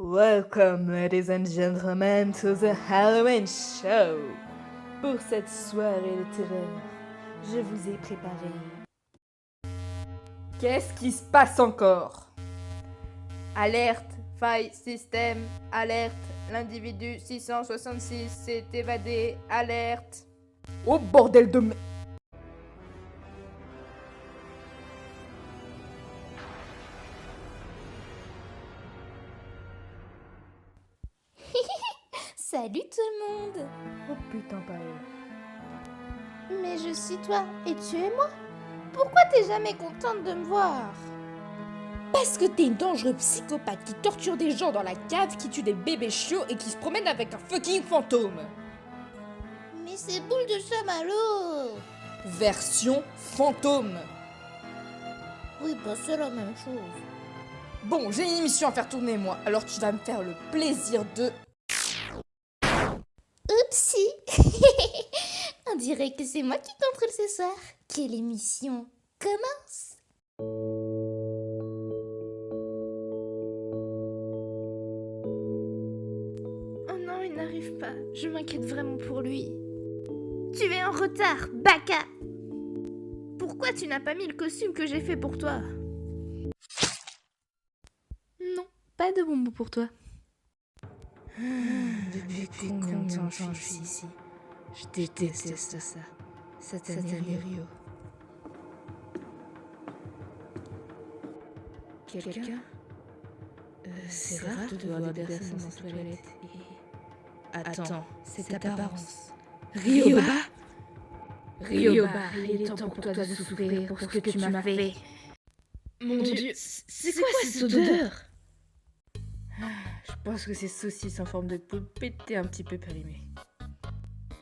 Welcome, ladies and gentlemen, to the Halloween Show. Pour cette soirée de terreur, je vous ai préparé. Qu'est-ce qui se passe encore? Alerte, faille système, alerte, l'individu 666 s'est évadé, alerte. Oh bordel de m... Salut tout le monde! Oh putain, pas elle. Mais je suis toi et tu es moi. Pourquoi t'es jamais contente de me voir? Parce que t'es une dangereuse psychopathe qui torture des gens dans la cave, qui tue des bébés chiots et qui se promène avec un fucking fantôme. Mais c'est boule de chamallow! Version fantôme. Oui, bah c'est la même chose. Bon, j'ai une émission à faire tourner moi, alors tu vas me faire le plaisir de... Oupsie! On dirait que c'est moi qui contrôle ce soir. Quelle émission commence? Oh non, il n'arrive pas. Je m'inquiète vraiment pour lui. Tu es en retard, Baka! Pourquoi tu n'as pas mis le costume que j'ai fait pour toi? Non, pas de bonbons pour toi. Depuis combien de temps je suis ici? Je déteste ça. Satané Rio. Quelqu'un? C'est rare de voir des personnes dans cette toilette. Et... Attends, cette apparence. Ryoba? Ryoba, il est temps pour toi de souffrir pour ce que tu m'as fait. Mon Dieu, c'est quoi cette odeur? Je pense que c'est saucisse en forme de poule pété un petit peu périmée.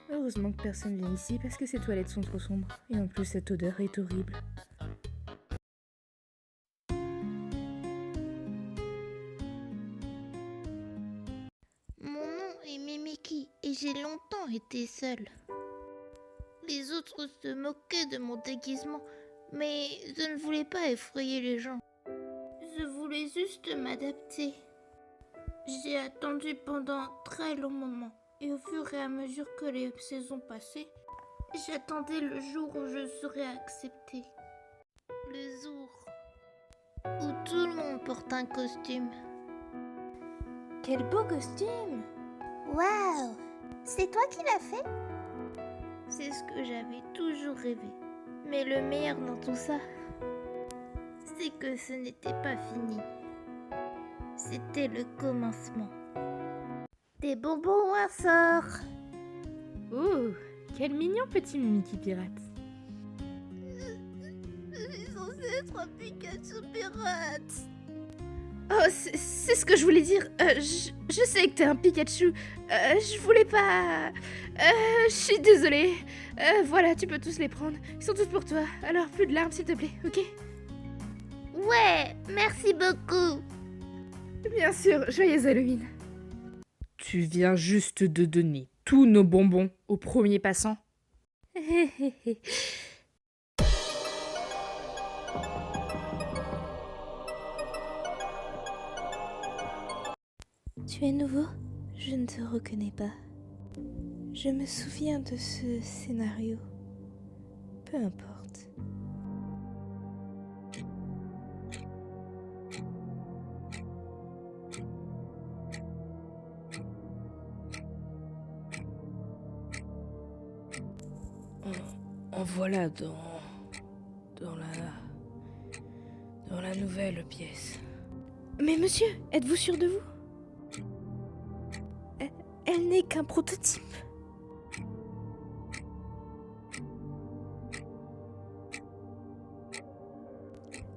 Heureusement que personne vient ici parce que ces toilettes sont trop sombres. Et en plus, cette odeur est horrible. Mon nom est Mimiki et j'ai longtemps été seule. Les autres se moquaient de mon déguisement, mais je ne voulais pas effrayer les gens. Je voulais juste m'adapter. J'ai attendu pendant un très long moment, et au fur et à mesure que les saisons passaient, j'attendais le jour où je serais acceptée. Le jour où tout le monde porte un costume. Quel beau costume! Waouh! C'est toi qui l'as fait? C'est ce que j'avais toujours rêvé. Mais le meilleur dans tout ça, c'est que ce n'était pas fini. C'était le commencement. Des bonbons à sort. Ouh, quel mignon petit Mickey pirate. Je suis censée être un Pikachu pirate. Oh, c'est ce que je voulais dire. Je sais que t'es un Pikachu. Je voulais pas... je suis désolée. Voilà, tu peux tous les prendre. Ils sont tous pour toi. Alors, plus de larmes, s'il te plaît, ok? Ouais, merci beaucoup. Bien sûr, joyeux Halloween. Tu viens juste de donner tous nos bonbons au premier passant. Tu es nouveau? Je ne te reconnais pas. Je me souviens de ce scénario. Peu importe. En voilà dans la nouvelle pièce. Mais monsieur, êtes-vous sûr de vous? Elle n'est qu'un prototype.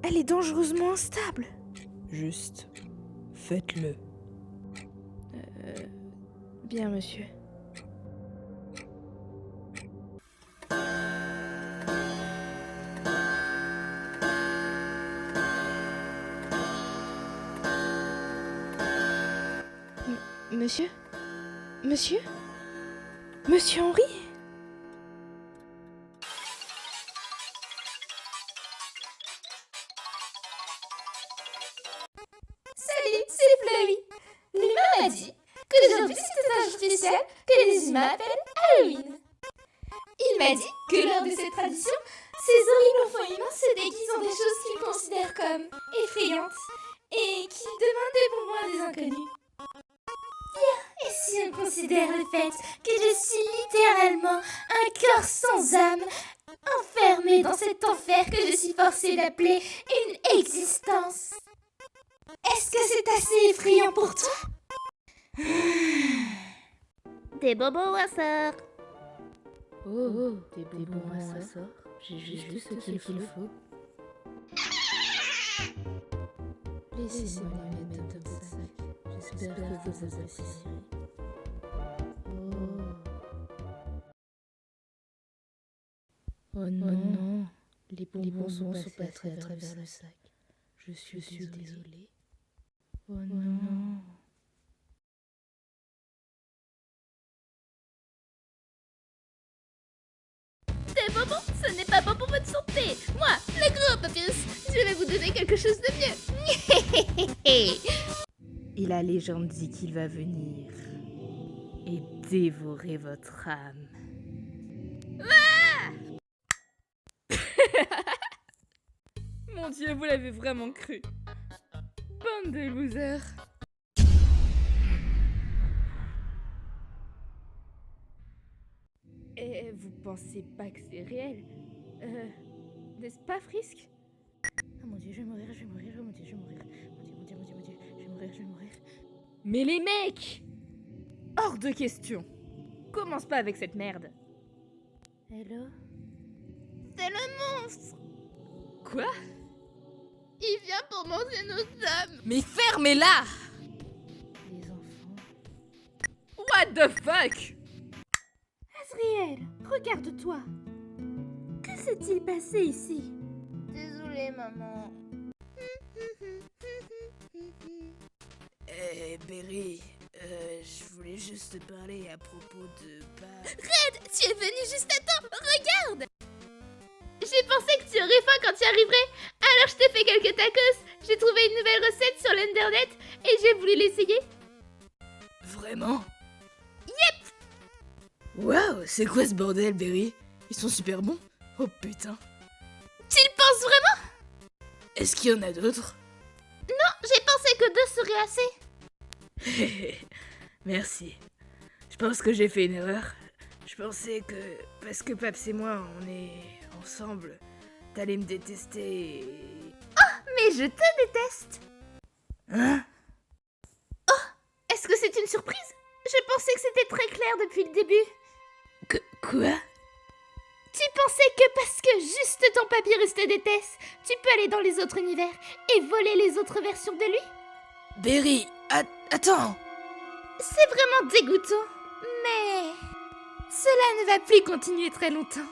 Elle est dangereusement instable. Juste, faites-le. Bien, monsieur. Monsieur? Monsieur? Monsieur Henri? Salut, c'est Flavie. m'a dit qu'aujourd'hui c'était un jour spécial que les humains appellent Halloween. Il m'a dit que lors de cette tradition, ces horribles enfants humains se déguisent en des choses qu'ils considèrent comme effrayantes et qui demandent des bonbons à des inconnus. Bien, et si on considère le fait que je suis littéralement un corps sans âme, enfermé dans cet enfer que je suis forcée d'appeler une existence. Est-ce que c'est assez effrayant pour toi? Des bobos à sort. Oh, des bonbons à sort. J'ai juste ce qu'il faut. Laissez-moi les mettre dans votre sac. J'espère que vous apprécierez. Oh non, les bonbons sont passés à travers le sac. Je suis désolée. Oh non. Des bonbons, ce n'est pas bon pour votre santé. Moi, le gros papyrus, je vais vous donner quelque chose de mieux. Et la légende dit qu'il va venir et dévorer votre âme. Mon Dieu, vous l'avez vraiment cru. Bande de losers. Et vous pensez pas que c'est réel? N'est-ce pas, Frisk? Oh mon Dieu, je vais mourir, oh mon Dieu, je vais mourir. Mon Dieu, je vais mourir. Mais les mecs! Hors de question! Commence pas avec cette merde. Hello? C'est le monstre. Quoi? Il vient pour manger nos âmes. Mais fermez-la! Les enfants. What the fuck? Azriel, regarde-toi. Que s'est-il passé ici? Désolée, maman. Berry, je voulais juste te parler à propos de Red, tu es venu juste à temps. Regarde. J'ai pensé que tu aurais faim quand tu arriverais. Alors je t'ai fait quelques tacos. J'ai trouvé une nouvelle recette sur l'internet et j'ai voulu l'essayer. Vraiment? Yep! Waouh, c'est quoi ce bordel, Berry? Ils sont super bons. Oh putain. Tu le penses vraiment? Est-ce qu'il y en a d'autres? Non, j'ai pensé que 2 seraient assez. Merci. Je pense que j'ai fait une erreur. Je pensais que, parce que Paps et moi, on est ensemble, t'allais me détester et... Mais je te déteste. Hein? Est-ce que c'est une surprise? Je pensais que c'était très clair depuis le début. Quoi? Tu pensais que parce que juste ton papyrus te déteste, tu peux aller dans les autres univers et voler les autres versions de lui? Berry, attends! C'est vraiment dégoûtant, mais cela ne va plus continuer très longtemps.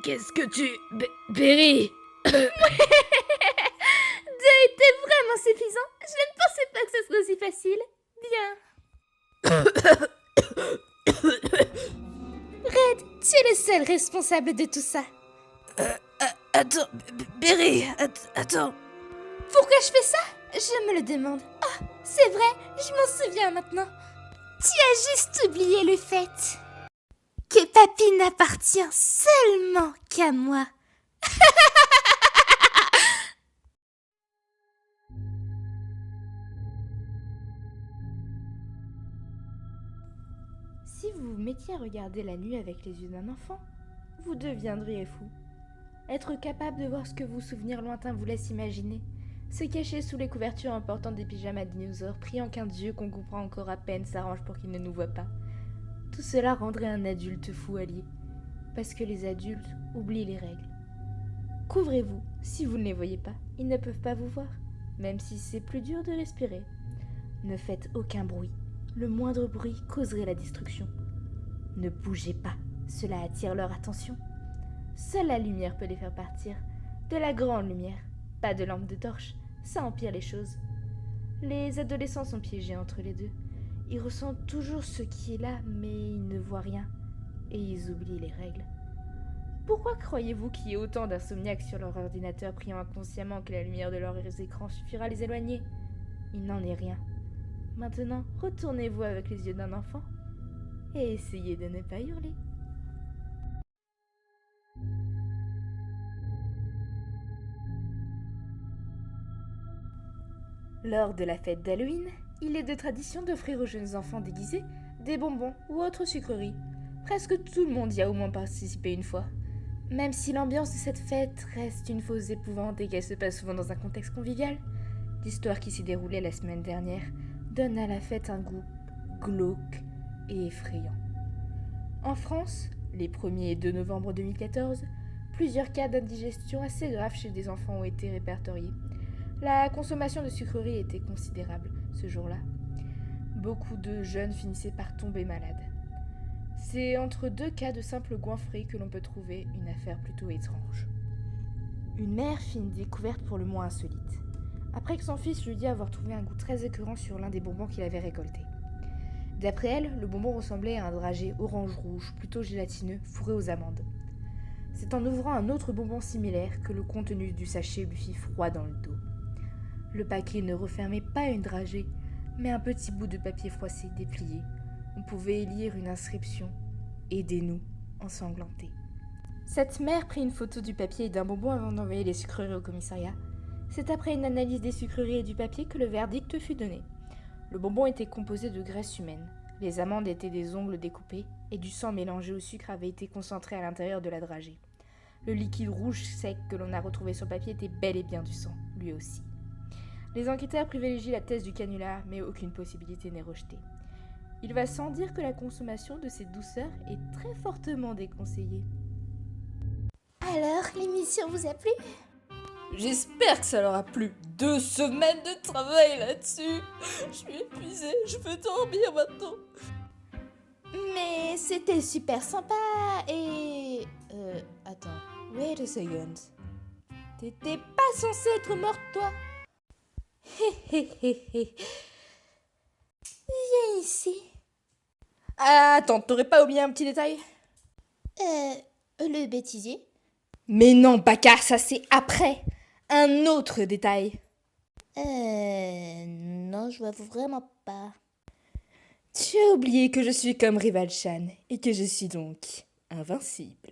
Qu'est-ce que tu... Berry! 2 était vraiment suffisant. Je ne pensais pas que ce serait aussi facile. Bien. Red, tu es le seul responsable de tout ça. Attends, Berry, attends. Pourquoi je fais ça? Je me le demande. Ah, c'est vrai, je m'en souviens maintenant. Tu as juste oublié le fait que Papy n'appartient seulement qu'à moi. Si vous vous mettiez à regarder la nuit avec les yeux d'un enfant, vous deviendriez fou. Être capable de voir ce que vos souvenirs lointains vous laissent imaginer. Se cacher sous les couvertures en portant des pyjamas de dinosaures, priant qu'un dieu qu'on comprend encore à peine s'arrange pour qu'il ne nous voit pas. Tout cela rendrait un adulte fou allié. Parce que les adultes oublient les règles. Couvrez-vous, si vous ne les voyez pas, ils ne peuvent pas vous voir, même si c'est plus dur de respirer. Ne faites aucun bruit. Le moindre bruit causerait la destruction. Ne bougez pas, cela attire leur attention. Seule la lumière peut les faire partir. De la grande lumière, pas de lampe de torche, ça empire les choses. Les adolescents sont piégés entre les deux. Ils ressentent toujours ce qui est là, mais ils ne voient rien. Et ils oublient les règles. Pourquoi croyez-vous qu'il y ait autant d'insomniaques sur leur ordinateur priant inconsciemment que la lumière de leurs écrans suffira à les éloigner? il n'en est rien. Maintenant, retournez-vous avec les yeux d'un enfant et essayez de ne pas hurler. Lors de la fête d'Halloween, il est de tradition d'offrir aux jeunes enfants déguisés des bonbons ou autres sucreries. Presque tout le monde y a au moins participé une fois. Même si l'ambiance de cette fête reste une fausse épouvante et qu'elle se passe souvent dans un contexte convivial, l'histoire qui s'est déroulée la semaine dernière donne à la fête un goût glauque et effrayant. En France, les 1er et 2 novembre 2014, plusieurs cas d'indigestion assez graves chez des enfants ont été répertoriés. La consommation de sucreries était considérable ce jour-là. Beaucoup de jeunes finissaient par tomber malades. C'est entre 2 cas de simple goinfrée que l'on peut trouver une affaire plutôt étrange. Une mère fit une découverte pour le moins insolite, après que son fils lui dit avoir trouvé un goût très écœurant sur l'un des bonbons qu'il avait récolté. D'après elle, le bonbon ressemblait à un dragé orange-rouge, plutôt gélatineux, fourré aux amandes. C'est en ouvrant un autre bonbon similaire que le contenu du sachet lui fit froid dans le dos. Le paquet ne refermait pas une dragée, mais un petit bout de papier froissé déplié. On pouvait y lire une inscription « Aidez-nous » ensanglantée. Cette mère prit une photo du papier et d'un bonbon avant d'envoyer les sucreries au commissariat. C'est après une analyse des sucreries et du papier que le verdict fut donné. Le bonbon était composé de graisse humaine. Les amandes étaient des ongles découpés et du sang mélangé au sucre avait été concentré à l'intérieur de la dragée. Le liquide rouge sec que l'on a retrouvé sur le papier était bel et bien du sang, lui aussi. Les enquêteurs privilégient la thèse du canular, mais aucune possibilité n'est rejetée. Il va sans dire que la consommation de ces douceurs est très fortement déconseillée. Alors, l'émission vous a plu? J'espère que ça leur a plu. 2 semaines de travail là-dessus. Je suis épuisée, je veux dormir maintenant. Mais c'était super sympa et... Attends, wait a second. T'étais pas censée être morte, toi? Hé. Viens ici. Attends, t'aurais pas oublié un petit détail? Le bêtisier? Mais non, Bacard, ça c'est après. Un autre détail. Non, je vois vraiment pas. Tu as oublié que je suis comme Rival Chan et que je suis donc invincible.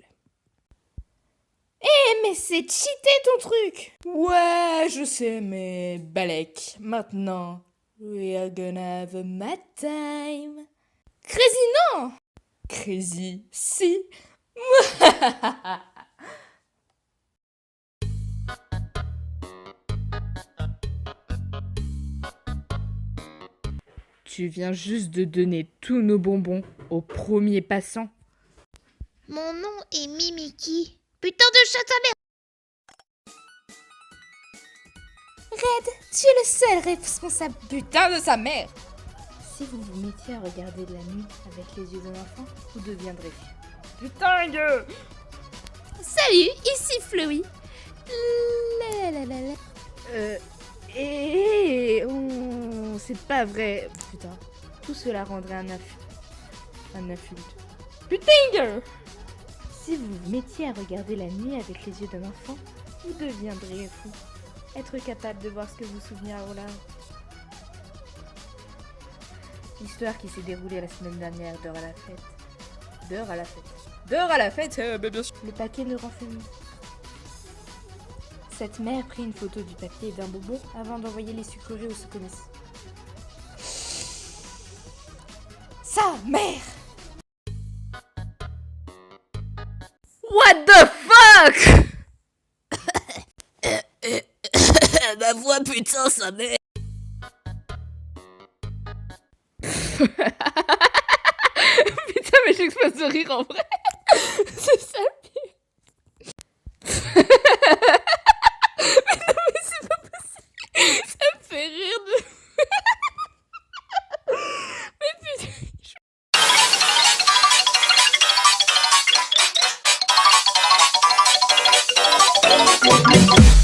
Mais c'est cheaté ton truc! Ouais, je sais, mais Balek, maintenant, we are gonna have a mad time. Crazy, non! Crazy, si. Tu viens juste de donner tous nos bonbons au premier passant. Mon nom est Mimiki. Putain de chat ta mère! Red, tu es le seul responsable. Putain de sa mère! Si vous vous mettiez à regarder de la nuit avec les yeux d'un enfant, vous deviendrez fou. Putain de... Salut, ici Flowey. C'est pas vrai. Putain, tout cela rendrait un insulte. Putain! Si vous vous mettiez à regarder la nuit avec les yeux d'un enfant, vous deviendriez fou. Être capable de voir ce que vous souvenez à large. L'histoire qui s'est déroulée la semaine dernière d'heure à la fête. D'heure à la fête, bien sûr. le paquet ne renfermait. Cette mère prit une photo du papier et d'un bonbon avant d'envoyer les sucreries où se connaissent. Sa mère! What the fuck? Ma voix, putain, sa mère! Putain, mais j'explose de rire en vrai! C'est ça le pire! Mais non, mais c'est pas possible! Ça me fait rire de... Mais putain...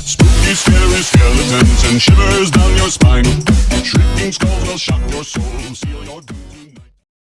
Spooky, scary skeletons and shivers down your spine. Shrieking skulls will shock your soul, seal your